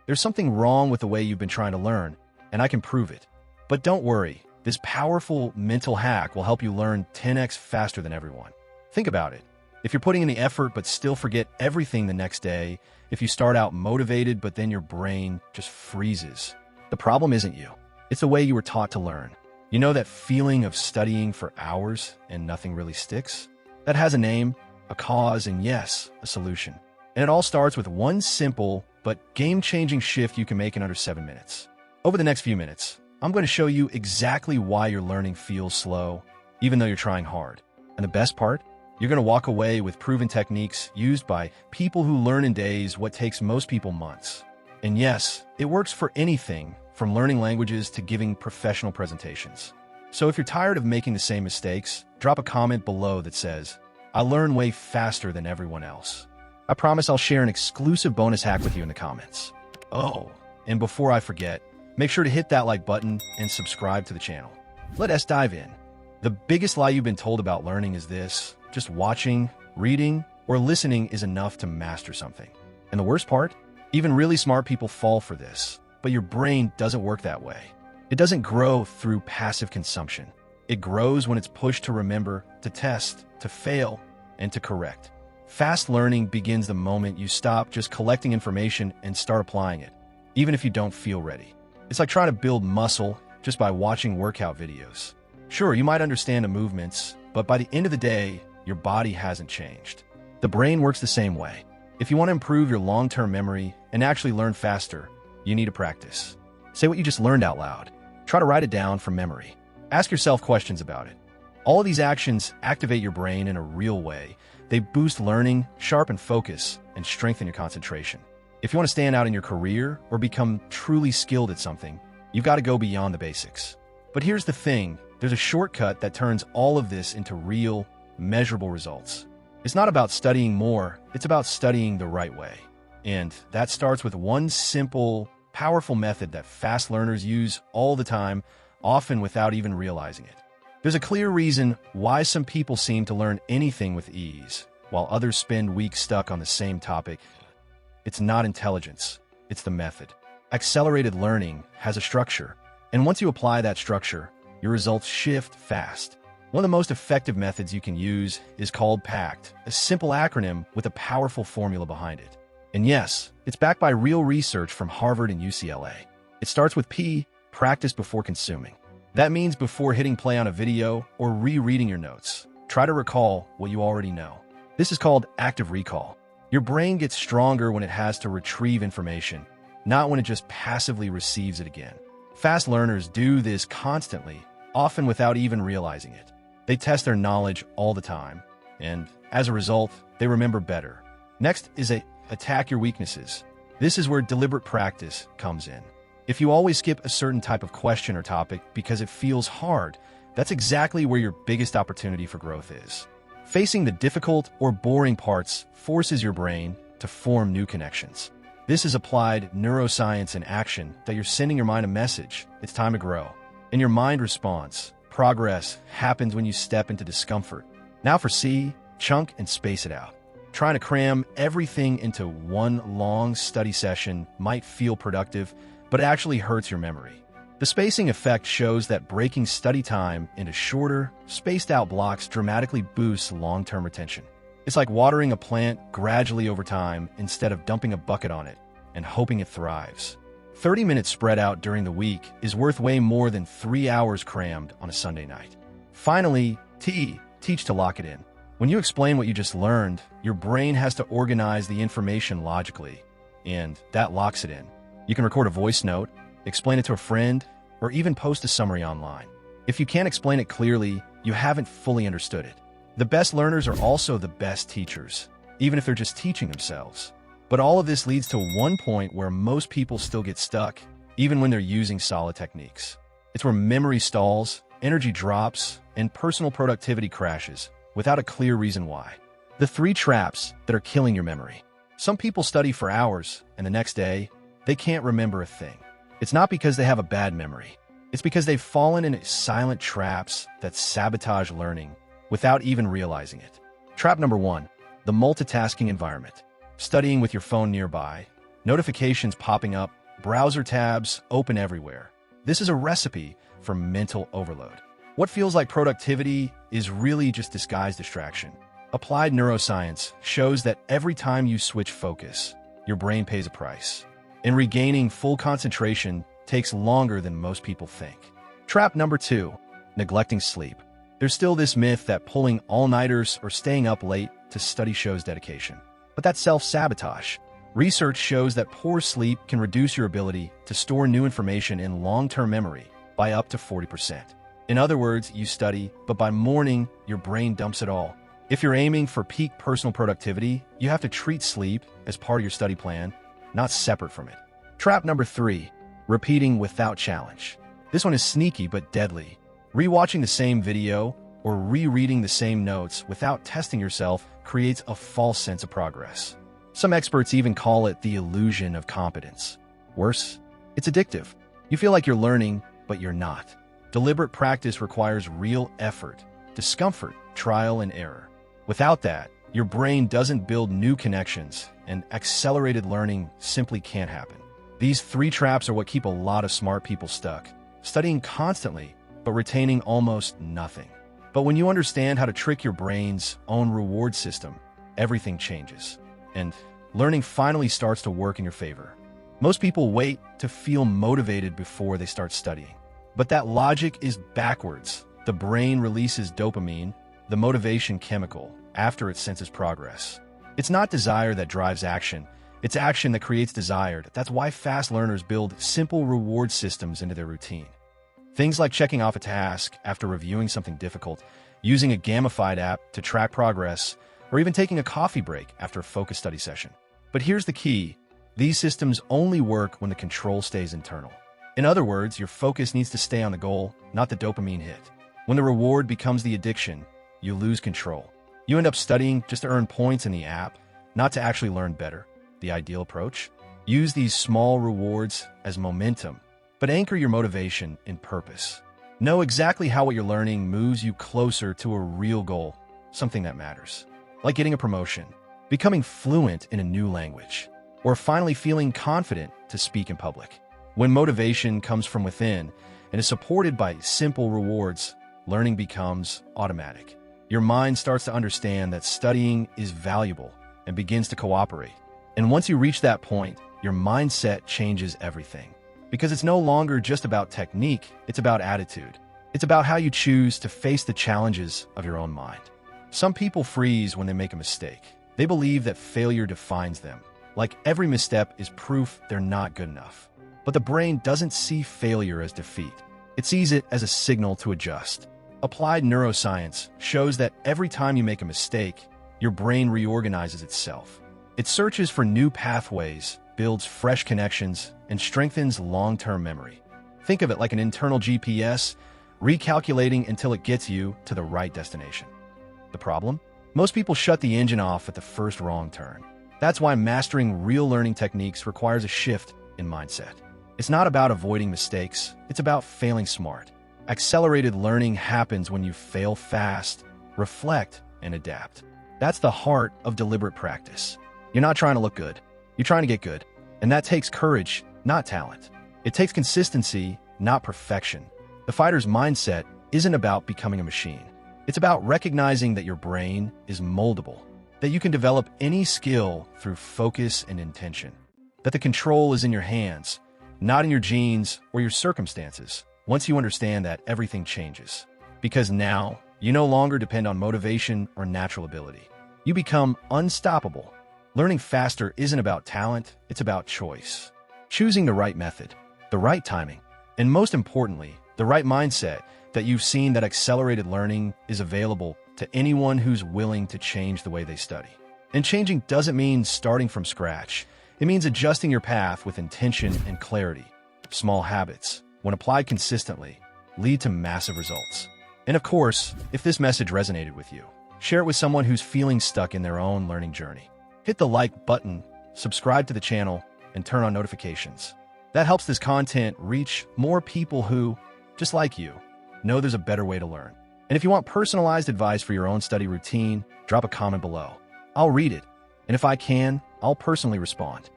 There's something wrong with the way you've been trying to learn, and I can prove it. But don't worry, this powerful mental hack will help you learn 10x faster than everyone. Think about it. If you're putting in the effort but still forget everything the next day, if you start out motivated but then your brain just freezes, the problem isn't you. It's the way you were taught to learn. You know that feeling of studying for hours and nothing really sticks? That has a name, a cause, and yes, a solution. And it all starts with one simple but game-changing shift you can make in under 7 minutes. Over the next few minutes, I'm going to show you exactly why your learning feels slow, even though you're trying hard. And the best part? You're going to walk away with proven techniques used by people who learn in days what takes most people months. And yes, it works for anything from learning languages to giving professional presentations. So if you're tired of making the same mistakes, drop a comment below that says, "I learn way faster than everyone else." I promise I'll share an exclusive bonus hack with you in the comments. Oh, and before I forget, make sure to hit that like button and subscribe to the channel. Let's dive in. The biggest lie you've been told about learning is this: just watching, reading, or listening is enough to master something. And the worst part? Even really smart people fall for this. But your brain doesn't work that way. It doesn't grow through passive consumption. It grows when it's pushed to remember, to test, to fail, and to correct. Fast learning begins the moment you stop just collecting information and start applying it, even if you don't feel ready. It's like trying to build muscle just by watching workout videos. Sure, you might understand the movements, but by the end of the day, your body hasn't changed. The brain works the same way. If you want to improve your long-term memory and actually learn faster, you need to practice. Say what you just learned out loud. Try to write it down from memory. Ask yourself questions about it. All of these actions activate your brain in a real way. They boost learning, sharpen focus, and strengthen your concentration. If you want to stand out in your career or become truly skilled at something, you've got to go beyond the basics. But here's the thing, there's a shortcut that turns all of this into real, measurable results. It's not about studying more, it's about studying the right way. And that starts with one simple, powerful method that fast learners use all the time, often without even realizing it. There's a clear reason why some people seem to learn anything with ease, while others spend weeks stuck on the same topic. It's not intelligence, it's the method. Accelerated learning has a structure, and once you apply that structure, your results shift fast. One of the most effective methods you can use is called PACT, a simple acronym with a powerful formula behind it. And yes, it's backed by real research from Harvard and UCLA. It starts with P, practice before consuming. That means before hitting play on a video or rereading your notes, try to recall what you already know. This is called active recall. Your brain gets stronger when it has to retrieve information, not when it just passively receives it again. Fast learners do this constantly, often without even realizing it. They test their knowledge all the time, and as a result, they remember better. Next is attack your weaknesses. This is where deliberate practice comes in. If you always skip a certain type of question or topic because it feels hard, that's exactly where your biggest opportunity for growth is. Facing the difficult or boring parts forces your brain to form new connections. This is applied neuroscience in action that you're sending your mind a message. It's time to grow. And your mind responds. Progress happens when you step into discomfort. Now for C, chunk and space it out. Trying to cram everything into one long study session might feel productive, but it actually hurts your memory. The spacing effect shows that breaking study time into shorter, spaced-out blocks dramatically boosts long-term retention. It's like watering a plant gradually over time instead of dumping a bucket on it and hoping it thrives. 30 minutes spread out during the week is worth way more than 3 hours crammed on a Sunday night. Finally, T, teach to lock it in. When you explain what you just learned, your brain has to organize the information logically, and that locks it in. You can record a voice note, explain it to a friend, or even post a summary online. If you can't explain it clearly, you haven't fully understood it. The best learners are also the best teachers, even if they're just teaching themselves. But all of this leads to one point where most people still get stuck, even when they're using solid techniques. It's where memory stalls, energy drops, and personal productivity crashes without a clear reason why. The 3 traps that are killing your memory. Some people study for hours, and the next day, they can't remember a thing. It's not because they have a bad memory. It's because they've fallen into silent traps that sabotage learning without even realizing it. Trap number 1, the multitasking environment. Studying with your phone nearby, notifications popping up, browser tabs open everywhere. This is a recipe for mental overload. What feels like productivity is really just disguised distraction. Applied neuroscience shows that every time you switch focus, your brain pays a price. And regaining full concentration takes longer than most people think. Trap number 2, neglecting sleep. There's still this myth that pulling all-nighters or staying up late to study shows dedication. But that's self-sabotage. Research shows that poor sleep can reduce your ability to store new information in long-term memory by up to 40%. In other words, you study, but by morning, your brain dumps it all. If you're aiming for peak personal productivity, you have to treat sleep as part of your study plan, not separate from it. Trap number 3, repeating without challenge. This one is sneaky but deadly. Rewatching the same video or rereading the same notes without testing yourself creates a false sense of progress. Some experts even call it the illusion of competence. Worse, it's addictive. You feel like you're learning, but you're not. Deliberate practice requires real effort, discomfort, trial, and error. Without that, your brain doesn't build new connections, and accelerated learning simply can't happen. These 3 traps are what keep a lot of smart people stuck, studying constantly, but retaining almost nothing. But when you understand how to trick your brain's own reward system, everything changes, and learning finally starts to work in your favor. Most people wait to feel motivated before they start studying. But that logic is backwards. The brain releases dopamine, the motivation chemical, after it senses progress. It's not desire that drives action. It's action that creates desire. That's why fast learners build simple reward systems into their routine. Things like checking off a task after reviewing something difficult, using a gamified app to track progress, or even taking a coffee break after a focused study session. But here's the key. These systems only work when the control stays internal. In other words, your focus needs to stay on the goal, not the dopamine hit. When the reward becomes the addiction, you lose control. You end up studying just to earn points in the app, not to actually learn better. The ideal approach? Use these small rewards as momentum, but anchor your motivation in purpose. Know exactly how what you're learning moves you closer to a real goal, something that matters. Like getting a promotion, becoming fluent in a new language, or finally feeling confident to speak in public. When motivation comes from within and is supported by simple rewards, learning becomes automatic. Your mind starts to understand that studying is valuable and begins to cooperate. And once you reach that point, your mindset changes everything. Because it's no longer just about technique, it's about attitude. It's about how you choose to face the challenges of your own mind. Some people freeze when they make a mistake. They believe that failure defines them, like every misstep is proof they're not good enough. But the brain doesn't see failure as defeat. It sees it as a signal to adjust. Applied neuroscience shows that every time you make a mistake, your brain reorganizes itself. It searches for new pathways, builds fresh connections, and strengthens long-term memory. Think of it like an internal GPS, recalculating until it gets you to the right destination. The problem? Most people shut the engine off at the first wrong turn. That's why mastering real learning techniques requires a shift in mindset. It's not about avoiding mistakes, it's about failing smart. Accelerated learning happens when you fail fast, reflect, and adapt. That's the heart of deliberate practice. You're not trying to look good, you're trying to get good. And that takes courage, not talent. It takes consistency, not perfection. The fighter's mindset isn't about becoming a machine. It's about recognizing that your brain is moldable, that you can develop any skill through focus and intention, that the control is in your hands, not in your genes or your circumstances. Once you understand that, everything changes. Because now, you no longer depend on motivation or natural ability. You become unstoppable. Learning faster isn't about talent, it's about choice. Choosing the right method, the right timing, and most importantly, the right mindset. That you've seen that accelerated learning is available to anyone who's willing to change the way they study. And changing doesn't mean starting from scratch. It means adjusting your path with intention and clarity. Small habits, when applied consistently, lead to massive results. And of course, if this message resonated with you, share it with someone who's feeling stuck in their own learning journey. Hit the like button, subscribe to the channel, and turn on notifications. That helps this content reach more people who, just like you, know there's a better way to learn. And if you want personalized advice for your own study routine, drop a comment below. I'll read it, and if I can, I'll personally respond.